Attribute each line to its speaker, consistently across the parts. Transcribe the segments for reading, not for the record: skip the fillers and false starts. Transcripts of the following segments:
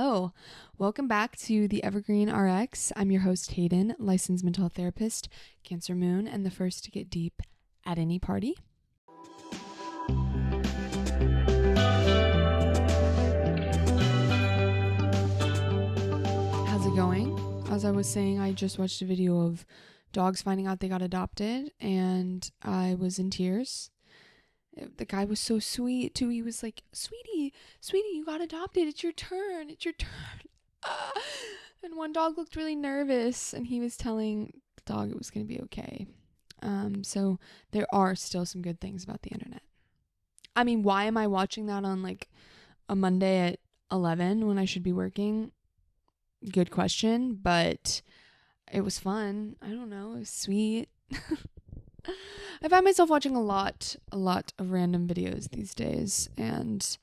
Speaker 1: Hello, welcome back to the Evergreen RX. I'm your host, Hayden, licensed mental health therapist, Cancer Moon, and the first to get deep at any party. How's it going? As I was saying, I just watched a video of dogs finding out they got adopted, and I was in tears. The guy was so sweet too. He was like, sweetie, you got adopted. It's your turn. And one dog looked really nervous, and he was telling the dog it was going to be okay. So there are still some good things about the internet. I mean, why am I watching that on like a Monday at 11 when I should be working? Good question, but it was fun. I don't know. It was sweet. I find myself watching a lot of random videos these days, and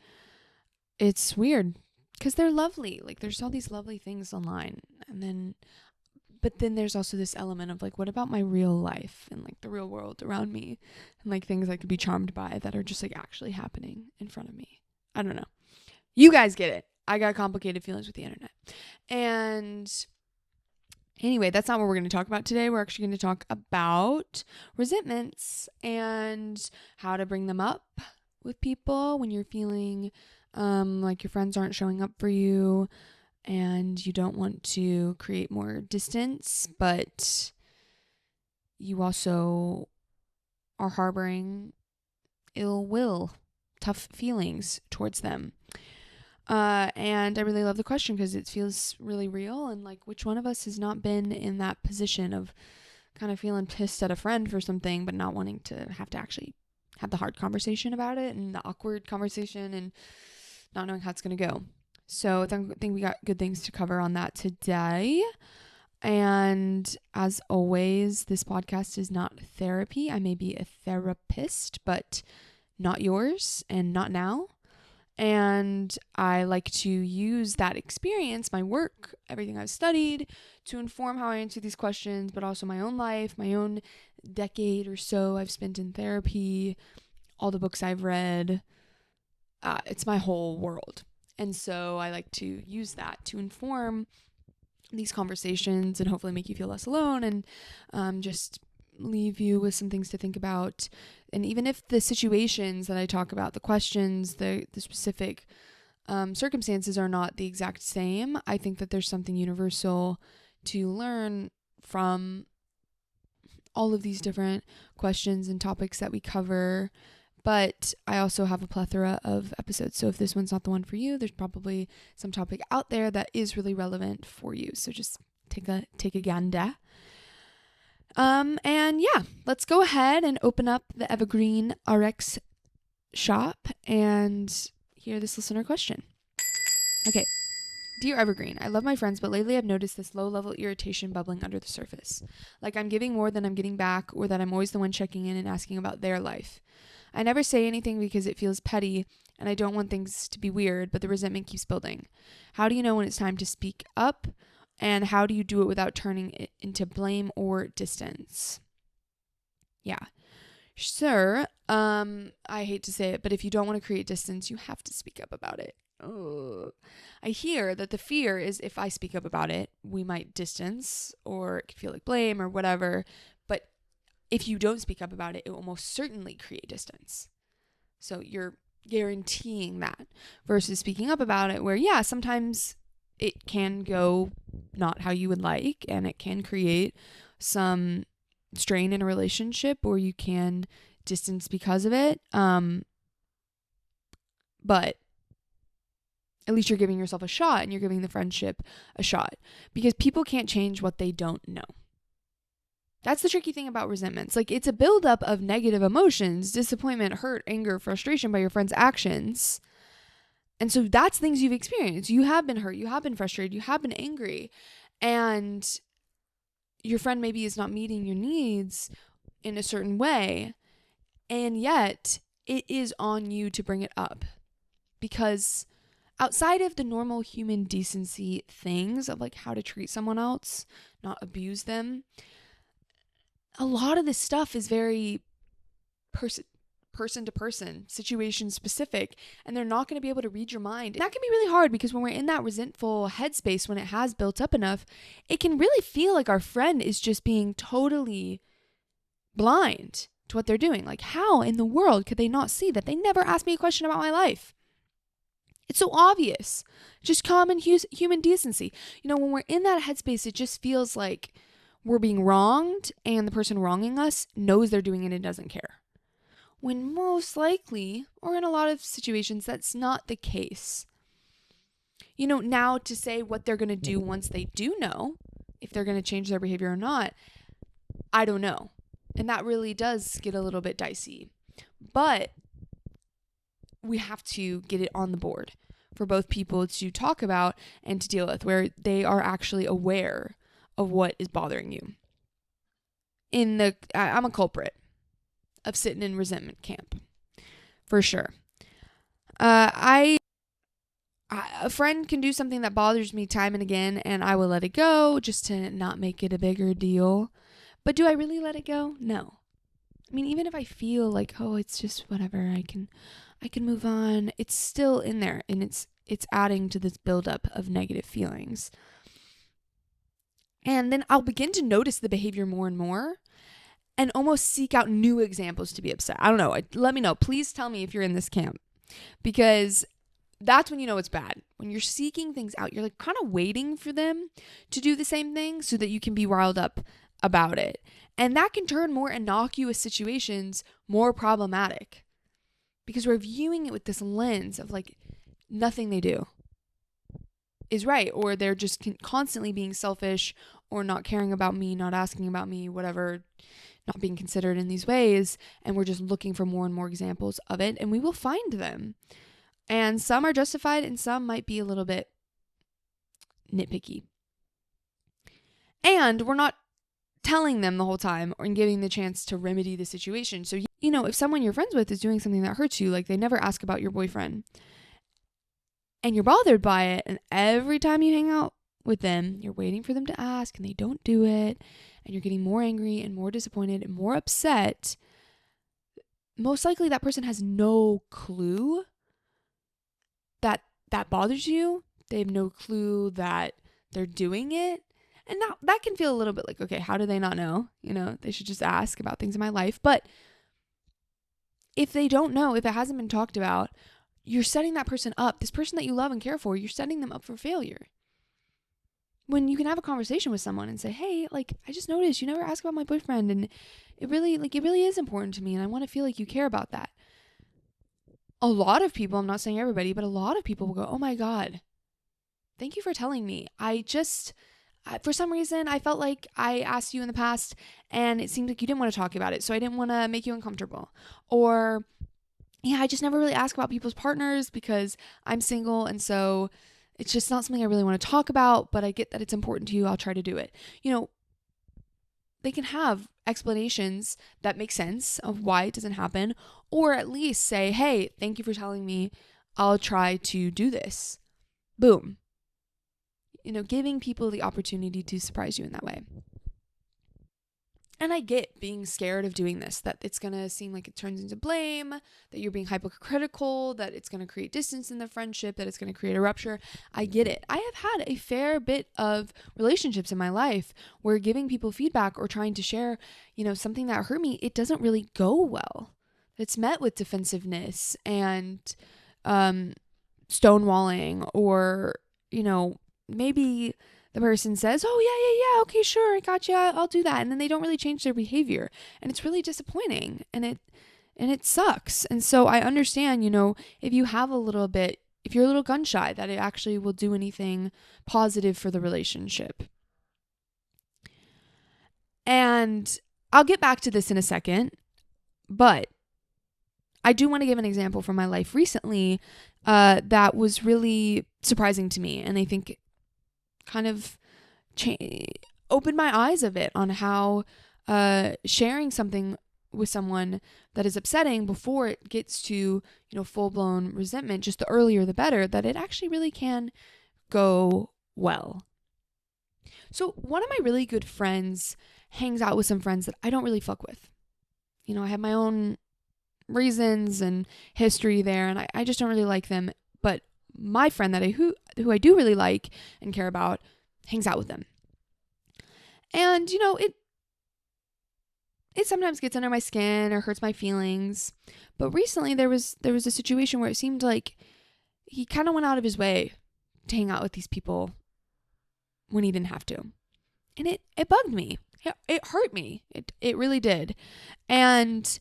Speaker 1: it's weird because they're lovely. Like, there's all these lovely things online, but then there's also this element of like, what about my real life and like the real world around me, and like things I could be charmed by that are just like actually happening in front of me. I don't know. You guys get it. I got complicated feelings with the internet. And anyway, that's not what we're going to talk about today. We're actually going to talk about resentments and how to bring them up with people when you're feeling like your friends aren't showing up for you and you don't want to create more distance, but you also are harboring ill will, tough feelings towards them. And I really love the question because it feels really real, and like, which one of us has not been in that position of kind of feeling pissed at a friend for something, but not wanting to actually have the hard conversation about it and the awkward conversation and not knowing how it's going to go. So I think we got good things to cover on that today. And as always, this podcast is not therapy. I may be a therapist, but not yours and not now. And I like to use that experience, my work, everything I've studied, to inform how I answer these questions, but also my own life, my own decade or so I've spent in therapy, all the books I've read. It's my whole world. And so I like to use that to inform these conversations and hopefully make you feel less alone and just leave you with some things to think about. And even if the situations that I talk about, the questions, the specific circumstances are not the exact same, I think that there's something universal to learn from all of these different questions and topics that we cover. But I also have a plethora of episodes. So if this one's not the one for you, there's probably some topic out there that is really relevant for you. So just take a gander. And yeah, let's go ahead and open up the Evergreen RX shop and hear this listener question. Okay. Dear Evergreen, I love my friends, but lately I've noticed this low-level irritation bubbling under the surface. Like I'm giving more than I'm getting back, or that I'm always the one checking in and asking about their life. I never say anything because it feels petty, and I don't want things to be weird, but the resentment keeps building. How do you know when it's time to speak up? And how do you do it without turning it into blame or distance? Yeah. Sure. I hate to say it, but if you don't want to create distance, you have to speak up about it. Oh. I hear that the fear is if I speak up about it, we might distance, or it could feel like blame or whatever. But if you don't speak up about it, it will most certainly create distance. So you're guaranteeing that versus speaking up about it where, yeah, sometimes it can go not how you would like, and it can create some strain in a relationship, or you can distance because of it. But at least you're giving yourself a shot, and you're giving the friendship a shot, because people can't change what they don't know. That's the tricky thing about resentments. Like, it's a buildup of negative emotions, disappointment, hurt, anger, frustration by your friend's actions. And so that's things you've experienced. You have been hurt. You have been frustrated. You have been angry. And your friend maybe is not meeting your needs in a certain way. And yet it is on you to bring it up. Because outside of the normal human decency things of like how to treat someone else, not abuse them, a lot of this stuff is very person to person, situation specific, and they're not going to be able to read your mind. And that can be really hard because when we're in that resentful headspace, when it has built up enough, it can really feel like our friend is just being totally blind to what they're doing. Like, how in the world could they not see that they never asked me a question about my life? It's so obvious. Just common human decency. When we're in that headspace, it just feels like we're being wronged and the person wronging us knows they're doing it and doesn't care. When most likely, or in a lot of situations, that's not the case. Now to say what they're going to do once they do know, if they're going to change their behavior or not, I don't know. And that really does get a little bit dicey. But we have to get it on the board for both people to talk about and to deal with, where they are actually aware of what is bothering you. I'm a culprit of sitting in resentment camp, for sure. A friend can do something that bothers me time and again, and I will let it go just to not make it a bigger deal. But do I really let it go? No. I mean, even if I feel like, oh, it's just whatever, I can move on, it's still in there, and it's adding to this buildup of negative feelings. And then I'll begin to notice the behavior more and more and almost seek out new examples to be upset. I don't know. Let me know. Please tell me if you're in this camp, because that's when you know it's bad. When you're seeking things out, you're like kind of waiting for them to do the same thing so that you can be riled up about it. And that can turn more innocuous situations more problematic because we're viewing it with this lens of like nothing they do is right, or they're just constantly being selfish or not caring about me, not asking about me, whatever, not being considered in these ways. And we're just looking for more and more examples of it, and we will find them. And some are justified and some might be a little bit nitpicky. And we're not telling them the whole time or giving the chance to remedy the situation. So, if someone you're friends with is doing something that hurts you, like they never ask about your boyfriend, and you're bothered by it, and every time you hang out with them, you're waiting for them to ask and they don't do it, and you're getting more angry and more disappointed and more upset, most likely that person has no clue that bothers you. They have no clue that they're doing it. And that can feel a little bit like, okay, how do they not know? They should just ask about things in my life. But if they don't know, if it hasn't been talked about, you're setting that person up, this person that you love and care for, you're setting them up for failure. When you can have a conversation with someone and say, hey, like, I just noticed you never ask about my boyfriend, and it really is important to me, and I want to feel like you care about that. A lot of people, I'm not saying everybody, but a lot of people will go, oh my God, thank you for telling me. For some reason, I felt like I asked you in the past and it seemed like you didn't want to talk about it, so I didn't want to make you uncomfortable. Or, yeah, I just never really ask about people's partners because I'm single, and so it's just not something I really want to talk about, but I get that it's important to you. I'll try to do it. They can have explanations that make sense of why it doesn't happen, or at least say, hey, thank you for telling me. I'll try to do this. Boom. Giving people the opportunity to surprise you in that way. And I get being scared of doing this, that it's going to seem like it turns into blame, that you're being hypocritical, that it's going to create distance in the friendship, that it's going to create a rupture. I get it. I have had a fair bit of relationships in my life where giving people feedback or trying to share, something that hurt me, it doesn't really go well. It's met with defensiveness and stonewalling, or, maybe the person says, oh, yeah, okay, sure, I got you, I'll do that. And then they don't really change their behavior. And it's really disappointing. And it sucks. And so I understand, if you're a little gun shy, that it actually will do anything positive for the relationship. And I'll get back to this in a second, but I do want to give an example from my life recently that was really surprising to me. And I think kind of opened my eyes a bit on how sharing something with someone that is upsetting before it gets to, full-blown resentment, just the earlier the better, that it actually really can go well. So one of my really good friends hangs out with some friends that I don't really fuck with. I have my own reasons and history there, and I just don't really like them. But my friend who I do really like and care about hangs out with them. And, it sometimes gets under my skin or hurts my feelings. But recently there was a situation where it seemed like he kind of went out of his way to hang out with these people when he didn't have to. And it bugged me. It hurt me. It really did. And,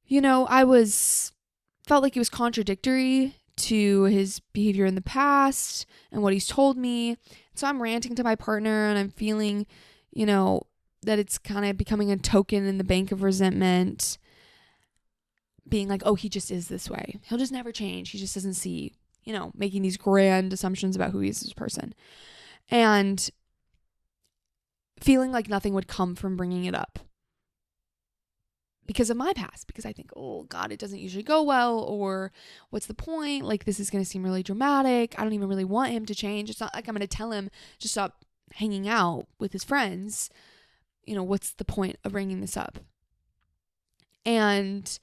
Speaker 1: felt like it was contradictory to his behavior in the past and what he's told me. So I'm ranting to my partner and I'm feeling, that it's kind of becoming a token in the bank of resentment, being like, oh, he just is this way. He'll just never change. He just doesn't see, making these grand assumptions about who he is as a person. And feeling like nothing would come from bringing it up because of my past, because I think, oh God, it doesn't usually go well, or what's the point? Like, this is going to seem really dramatic. I don't even really want him to change. It's not like I'm going to tell him to stop hanging out with his friends. What's the point of bringing this up? And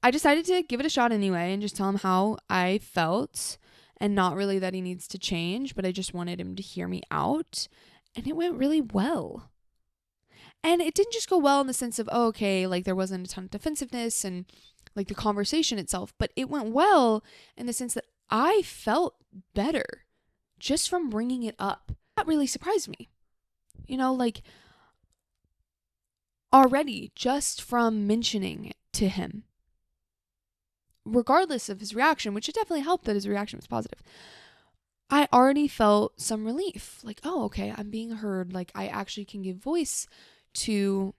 Speaker 1: I decided to give it a shot anyway and just tell him how I felt, and not really that he needs to change, but I just wanted him to hear me out. And it went really well. And it didn't just go well in the sense of, oh, okay, like there wasn't a ton of defensiveness and like the conversation itself, but it went well in the sense that I felt better just from bringing it up. That really surprised me. Like already just from mentioning it to him, regardless of his reaction, which it definitely helped that his reaction was positive, I already felt some relief. Like, oh, okay, I'm being heard. Like, I actually can give voice to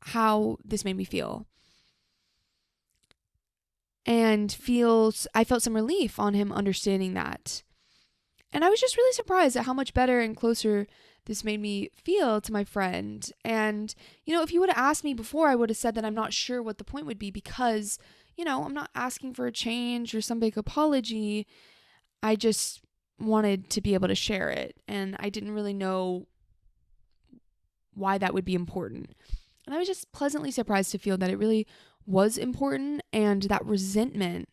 Speaker 1: how this made me feel. And I felt some relief on him understanding that. And I was just really surprised at how much better and closer this made me feel to my friend. And, if you would have asked me before, I would have said that I'm not sure what the point would be because, I'm not asking for a change or some big apology. I just wanted to be able to share it. And I didn't really know why that would be important. And I was just pleasantly surprised to feel that it really was important. And that resentment,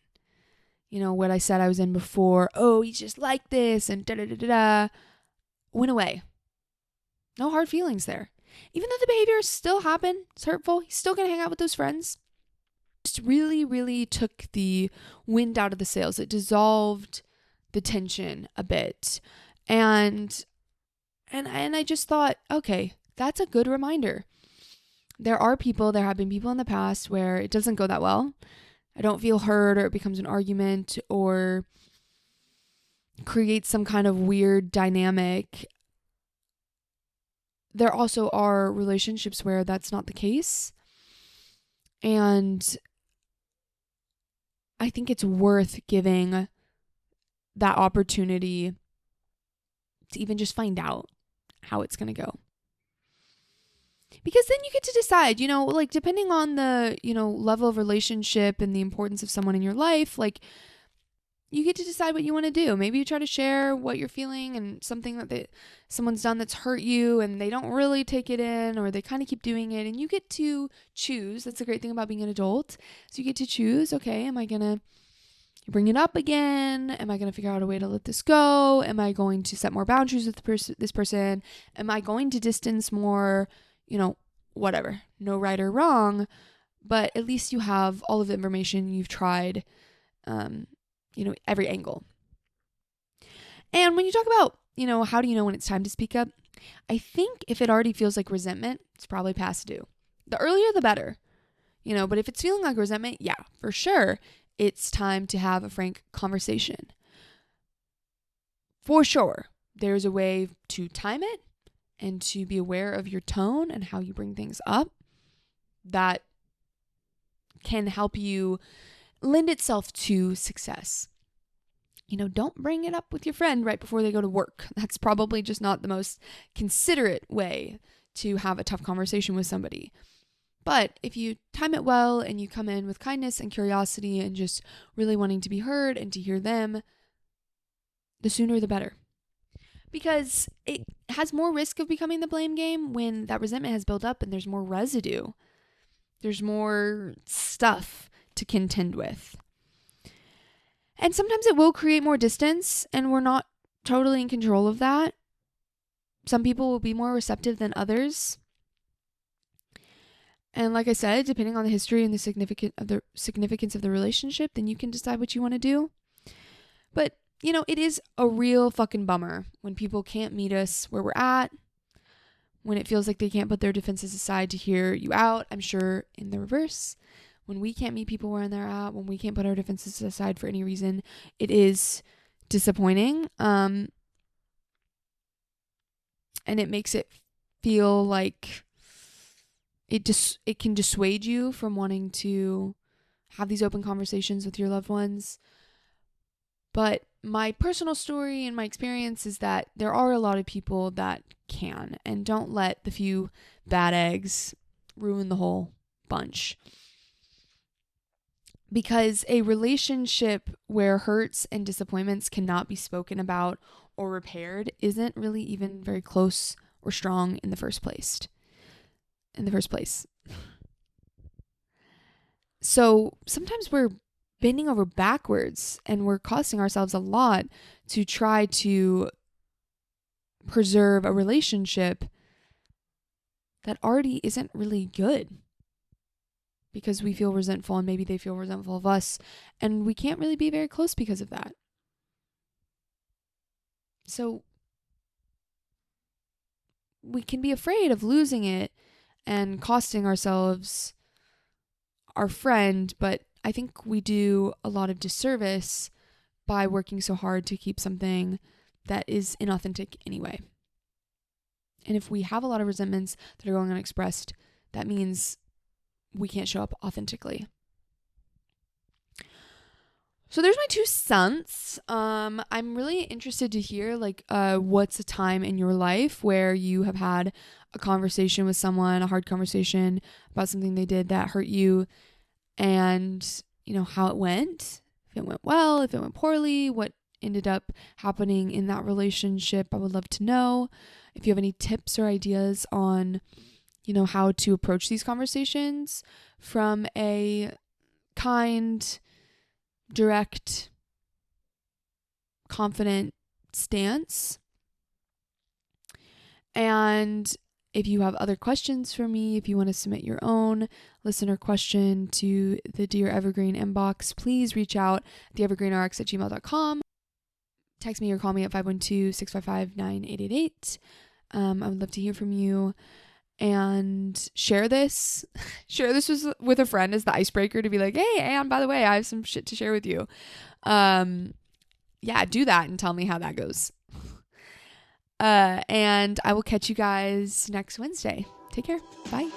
Speaker 1: what I said I was in before, oh, he's just like this and da-da-da-da-da, went away. No hard feelings there. Even though the behavior still happened, it's hurtful, he's still going to hang out with those friends. Just really, really took the wind out of the sails. It dissolved the tension a bit. And I just thought, okay, that's a good reminder. There have been people in the past where it doesn't go that well. I don't feel heard, or it becomes an argument or creates some kind of weird dynamic. There also are relationships where that's not the case. And I think it's worth giving that opportunity to even just find out how it's going to go. Because then you get to decide, like depending on the, level of relationship and the importance of someone in your life, like you get to decide what you want to do. Maybe you try to share what you're feeling and something that someone's done that's hurt you and they don't really take it in, or they kind of keep doing it, and you get to choose. That's the great thing about being an adult. So you get to choose, okay, am I going to bring it up again? Am I going to figure out a way to let this go? Am I going to set more boundaries with this person? Am I going to distance more? Whatever. No right or wrong, but at least you have all of the information. You've tried, every angle. And when you talk about, how do you know when it's time to speak up? I think if it already feels like resentment, it's probably past due. The earlier, the better, but if it's feeling like resentment, yeah, for sure, it's time to have a frank conversation. For sure, there's a way to time it and to be aware of your tone and how you bring things up that can help you lend itself to success. Don't bring it up with your friend right before they go to work. That's probably just not the most considerate way to have a tough conversation with somebody. But if you time it well and you come in with kindness and curiosity and just really wanting to be heard and to hear them, the sooner the better. Because it has more risk of becoming the blame game when that resentment has built up and there's more residue. There's more stuff to contend with. And sometimes it will create more distance, and we're not totally in control of that. Some people will be more receptive than others. And like I said, depending on the history and the significance of the relationship, then you can decide what you want to do. But, you know, it is a real fucking bummer when people can't meet us where we're at, when it feels like they can't put their defenses aside to hear you out. I'm sure in the reverse, when we can't meet people where they're at, when we can't put our defenses aside for any reason, it is disappointing. And it makes it feel like it can dissuade you from wanting to have these open conversations with your loved ones. But my personal story and my experience is that there are a lot of people that can, and don't let the few bad eggs ruin the whole bunch. Because a relationship where hurts and disappointments cannot be spoken about or repaired isn't really even very close or strong in the first place. So sometimes we're bending over backwards and we're costing ourselves a lot to try to preserve a relationship that already isn't really good, because we feel resentful and maybe they feel resentful of us, and we can't really be very close because of that. So we can be afraid of losing it and costing ourselves our friend, but I think we do a lot of disservice by working so hard to keep something that is inauthentic anyway. And if we have a lot of resentments that are going unexpressed, that means we can't show up authentically. So there's my 2 cents. I'm really interested to hear what's a time in your life where you have had a conversation with someone, a hard conversation about something they did that hurt you, and you know how it went. If it went well, if it went poorly, what ended up happening in that relationship. I would love to know. If you have any tips or ideas on, you know, how to approach these conversations from a kind, direct, confident stance. And if you have other questions for me, if you want to submit your own listener question to the Dear Evergreen inbox, please reach out theevergreenrx@gmail.com. Text me or call me at 512-655-9888. I would love to hear from you. And share this with a friend as the icebreaker, to be like, hey, Anne, by the way, I have some shit to share with you. Yeah, do that and tell me how that goes. And I will catch you guys next Wednesday. Take care. Bye.